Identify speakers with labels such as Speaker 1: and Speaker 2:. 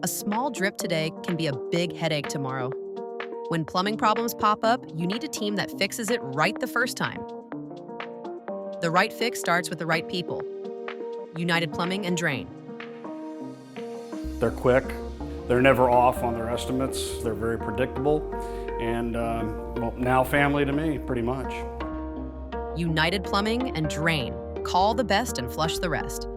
Speaker 1: A small drip today can be a big headache tomorrow. When plumbing problems pop up, you need a team that fixes it right the first time. The right fix starts with the right people. United Plumbing and Drain.
Speaker 2: They're quick, they're never off on their estimates, they're very predictable, and well, now family to me, pretty much.
Speaker 1: United Plumbing and Drain. Call the best and flush the rest.